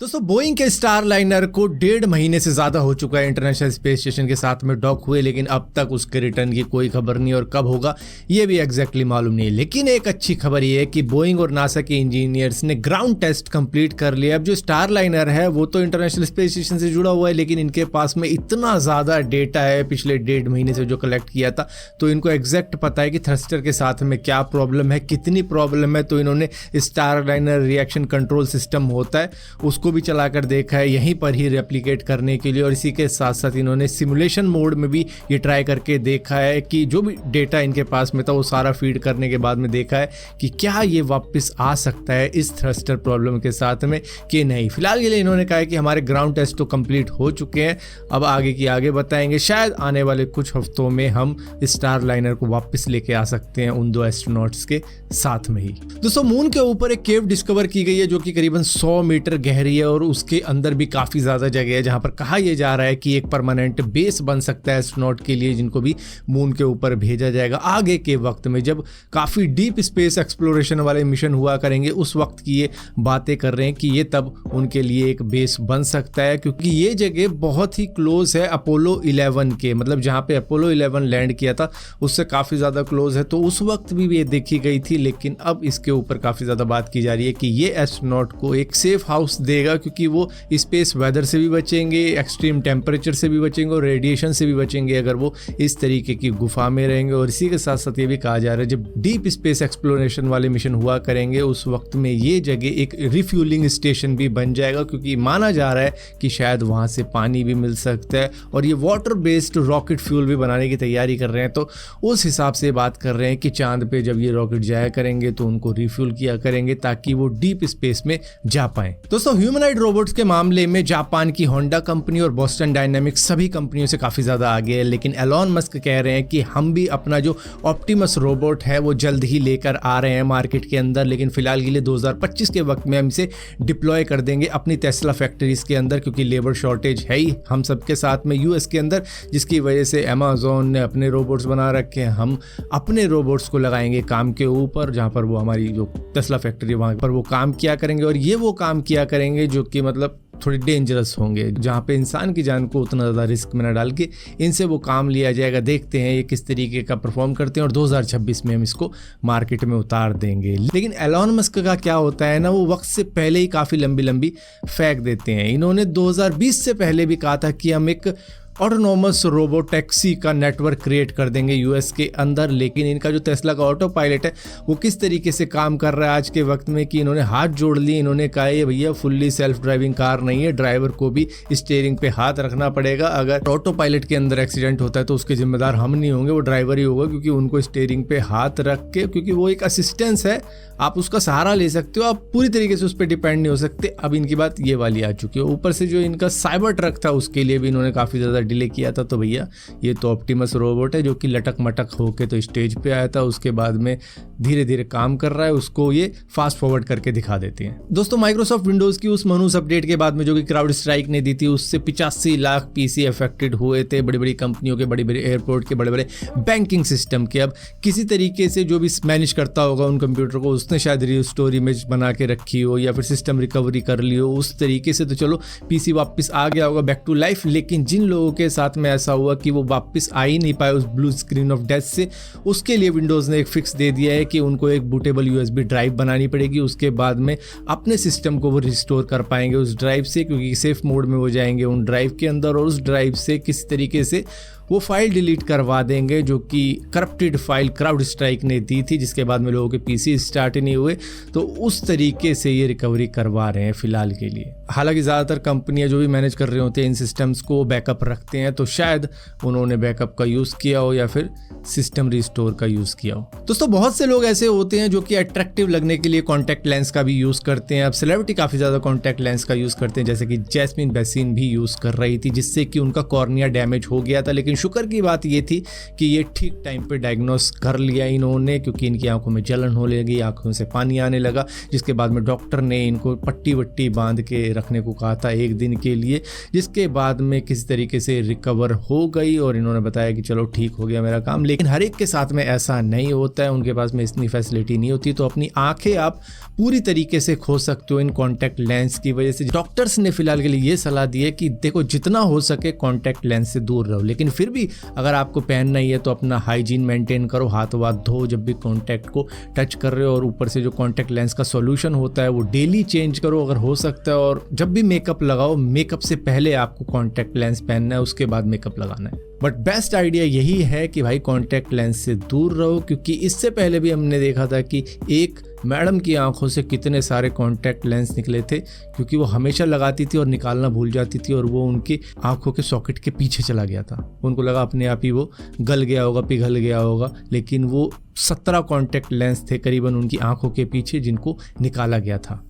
दोस्तों बोइंग के star liner को 1.5 महीने से ज्यादा हो चुका है इंटरनेशनल स्पेस स्टेशन के साथ में डॉक हुए, लेकिन अब तक उसके रिटर्न की कोई खबर नहीं और कब होगा ये भी एग्जैक्टली मालूम नहीं है। लेकिन एक अच्छी खबर ये है कि बोइंग और नासा के इंजीनियर्स ने ग्राउंड टेस्ट कंप्लीट कर लिया। अब जो स्टार लाइनर है वो तो इंटरनेशनल स्पेस स्टेशन से जुड़ा हुआ है, लेकिन इनके पास में इतना ज्यादा डेटा है पिछले 1.5 महीने से जो कलेक्ट किया था, तो इनको एग्जैक्ट पता है कि थ्रस्टर के साथ में क्या प्रॉब्लम है, कितनी प्रॉब्लम है। तो इन्होंने star liner reaction control system होता है उसको भी चलाकर देखा है यहीं पर ही रेप्लिकेट करने के लिए, और इसी के साथ साथ इन्होंने सिमुलेशन मोड में भी ये ट्राई करके देखा है कि जो भी डेटा इनके पास में था वो सारा फीड करने के बाद में देखा है कि क्या ये वापस आ सकता है इस थ्रस्टर प्रॉब्लम के साथ में कि नहीं। फिलहाल के लिए इन्होंने कहा है कि हमारे ग्राउंड टेस्ट तो कंप्लीट हो चुके हैं, अब आगे की आगे बताएंगे। शायद आने वाले कुछ हफ्तों में हम स्टार लाइनर को वापस लेके आ सकते हैं उन 2 एस्ट्रोनॉट्स के साथ में ही। दोस्तों मून के ऊपर एक केव डिस्कवर की गई है जो कि करीबन 100 मीटर गहरी है और उसके अंदर भी काफी ज्यादा जगह है, जहां पर कहा यह जा रहा है कि एक परमानेंट बेस बन सकता है एस्ट्रोनॉट के लिए जिनको भी मून के ऊपर भेजा जाएगा आगे के वक्त में, जब काफी डीप स्पेस एक्सप्लोरेशन वाले मिशन हुआ करेंगे। उस वक्त की ये बातें कर रहे हैं कि ये तब उनके लिए एक बेस बन सकता है, क्योंकि ये जगह बहुत ही क्लोज है अपोलो 11 के, मतलब जहां पे अपोलो 11 लैंड किया था उससे काफी ज्यादा क्लोज है। तो उस वक्त भी ये देखी गई थी, लेकिन अब इसके ऊपर काफी ज्यादा बात की जा रही है कि ये एस्ट्रोनॉट को एक सेफ हाउस देगा, क्योंकि वो स्पेस वेदर से भी बचेंगे, एक्सट्रीम टेम्परेचर से भी बचेंगे और रेडिएशन से भी बचेंगे अगर वो इस तरीके की गुफा में रहेंगे। और इसी के साथ साथ ये भी कहा जा रहा है जब डीप स्पेस एक्सप्लोरेशन वाले मिशन हुआ करेंगे उस वक्त में ये जगह एक रिफ्यूलिंग स्टेशन भी बन जाएगा, क्योंकि माना जा रहा है कि शायद वहां से पानी भी मिल सकता है और ये वाटर बेस्ड रॉकेट फ्यूल भी बनाने की तैयारी कर रहे हैं। तो उस हिसाब से बात कर रहे हैं कि चांद पे जब ये रॉकेट जाया करेंगे तो उनको रिफ्यूल किया करेंगे ताकि वो डीप स्पेस में जा पाए। दोस्तों ह्यूमनॉइड रोबोट्स के मामले में जापान की होंडा कंपनी और बोस्टन डायनामिक्स सभी कंपनियों से काफी ज्यादा आगे है, लेकिन एलॉन मस्क कह रहे हैं कि हम भी अपना जो ऑप्टिमस रोबोट है वो जल्द ही लेकर आ रहे हैं मार्केट के अंदर, लेकिन फिलहाल के लिए 2025 के वक्त में हम इसे डिप्लॉय कर देंगे अपनी टेस्ला फैक्ट्रीज के अंदर, क्योंकि लेबर शॉर्टेज है ही हम सबके साथ में यूएस के अंदर, जिसकी वजह से अमेज़न ने अपने रोबोट्स बना रखे हैं। हम अपने रोबोट्स को लगाएंगे काम के ऊपर जहां पर वो हमारी जो टेस्ला फैक्ट्री वहां पर वो काम किया करेंगे, और ये वो काम किया करेंगे जो कि मतलब थोड़ी डेंजरस होंगे, जहाँ पे इंसान की जान को उतना ज़्यादा रिस्क में न डाल के इनसे वो काम लिया जाएगा। देखते हैं ये किस तरीके का परफॉर्म करते हैं और 2026 में हम इसको मार्केट में उतार देंगे। लेकिन एलॉन मस्क का क्या होता है ना, वो वक्त से पहले ही काफ़ी लंबी लंबी फेंक देते हैं। इन्होंने 2020 से पहले भी कहा था कि हम एक ऑटोनोमस रोबो टैक्सी का नेटवर्क क्रिएट कर देंगे यूएस के अंदर, लेकिन इनका जो टेस्ला का ऑटो पायलट है वो किस तरीके से काम कर रहा है आज के वक्त में कि इन्होंने हाथ जोड़ लिए। इन्होंने कहा है भैया फुल्ली सेल्फ ड्राइविंग कार नहीं है, ड्राइवर को भी स्टीयरिंग पे हाथ रखना पड़ेगा। अगर ऑटो पायलट के अंदर एक्सीडेंट होता है तो उसके जिम्मेदार हम नहीं होंगे, वो ड्राइवर ही होगा, क्योंकि उनको स्टीयरिंग पे हाथ रख के, क्योंकि वो एक असिस्टेंस है, आप उसका सहारा ले सकते हो, आप पूरी तरीके से उस पर डिपेंड नहीं हो सकते। अब इनकी बात ये वाली आ चुकी है। ऊपर से जो इनका साइबर ट्रक था उसके लिए भी इन्होंने काफ़ी ज़्यादा डिले किया था। तो भैया ये तो ऑप्टिमस रोबोट है जो कि लटक मटक होके तो स्टेज पे आया था, उसके बाद में धीरे धीरे काम कर रहा है, उसको ये फास्ट फॉरवर्ड करके दिखा देते हैं। दोस्तों माइक्रोसॉफ्ट विंडोज की उस मनूस अपडेट के बाद में जो कि क्राउड स्ट्राइक ने दी थी उससे 85 लाख पीसी अफेक्टेड हुए थे, बड़ी बड़ी कंपनियों के, बड़े बड़े एयरपोर्ट के, बड़े बड़े बैंकिंग सिस्टम के। अब किसी तरीके से जो भी मैनेज करता होगा उन कंप्यूटर को, उसने शायद रिस्टोर इमेज बना के रखी हो या फिर सिस्टम रिकवरी कर ली हो, उस तरीके से तो चलो पीसी वापस आ गया होगा बैक टू लाइफ। लेकिन जिन लोगों के साथ में ऐसा हुआ कि वो वापस आ ही नहीं पाए उस ब्लू स्क्रीन ऑफ डेथ से, उसके लिए विंडोज़ ने एक फिक्स दे दिया है कि उनको एक बूटेबल यूएसबी ड्राइव बनानी पड़ेगी, उसके बाद में अपने सिस्टम को वो रिस्टोर कर पाएंगे उस ड्राइव से, क्योंकि सेफ मोड में वो जाएंगे उन ड्राइव के अंदर और उस ड्राइव से किसी तरीके से वो फाइल डिलीट करवा देंगे जो कि करप्टेड फाइल क्राउड स्ट्राइक ने दी थी, जिसके बाद में लोगों के पीसी स्टार्ट ही नहीं हुए। तो उस तरीके से ये रिकवरी करवा रहे हैं फिलहाल के लिए। हालांकि ज़्यादातर कंपनियां जो भी मैनेज कर रहे होते हैं इन सिस्टम्स को बैकअप रखते हैं, तो शायद उन्होंने बैकअप का यूज़ किया हो या फिर सिस्टम रिस्टोर का यूज़ किया हो। दोस्तों बहुत से लोग ऐसे होते हैं जो कि अट्रैक्टिव लगने के लिए कॉन्टैक्ट लेंस का भी यूज़ करते हैं। अब सेलिब्रिटी काफ़ी ज़्यादा कॉन्टैक्ट लेंस का यूज़ करते हैं, जैसे कि जैस्मिन बेसिन भी यूज़ कर रही थी, जिससे कि उनका कॉर्निया डैमेज हो गया था, लेकिन शुक्र की बात ये थी कि ये ठीक टाइम पे डायग्नोस कर लिया इन्होंने, क्योंकि इनकी आंखों में जलन होने लगी, आंखों से पानी आने लगा, जिसके बाद में डॉक्टर ने इनको पट्टी वट्टी बांध के रखने को कहा था 1 दिन के लिए, जिसके बाद में किसी तरीके से रिकवर हो गई और इन्होंने बताया कि चलो ठीक हो गया मेरा काम। लेकिन हर एक के साथ में ऐसा नहीं होता है, उनके पास में इतनी फैसिलिटी नहीं होती, तो अपनी आंखें आप पूरी तरीके से खो सकते हो इन कॉन्टैक्ट लेंस की वजह से। डॉक्टर्स ने फिलहाल के लिए ये सलाह दी है कि देखो जितना हो सके कॉन्टैक्ट लेंस से दूर रहो, लेकिन फिर भी अगर आपको पहनना ही है तो अपना हाइजीन मेंटेन करो, हाथ वाथ धो जब भी कॉन्टैक्ट को टच कर रहे हो, और ऊपर से जो कॉन्टैक्ट लेंस का सॉल्यूशन होता है वो डेली चेंज करो अगर हो सकता है। और जब भी मेकअप लगाओ, मेकअप से पहले आपको कॉन्टैक्ट लेंस पहनना है, उसके बाद मेकअप लगाना है। बट बेस्ट आइडिया यही है कि भाई कॉन्टैक्ट लेंस से दूर रहो, क्योंकि इससे पहले भी हमने देखा था कि एक मैडम की आंखों से कितने सारे कॉन्टैक्ट लेंस निकले थे, क्योंकि वो हमेशा लगाती थी और निकालना भूल जाती थी, और वो उनकी आंखों के सॉकेट के पीछे चला गया था। उनको लगा अपने आप ही वो गल गया होगा, पिघल गया होगा, लेकिन वो 17 कॉन्टैक्ट लेंस थे करीबन उनकी आंखों के पीछे जिनको निकाला गया था।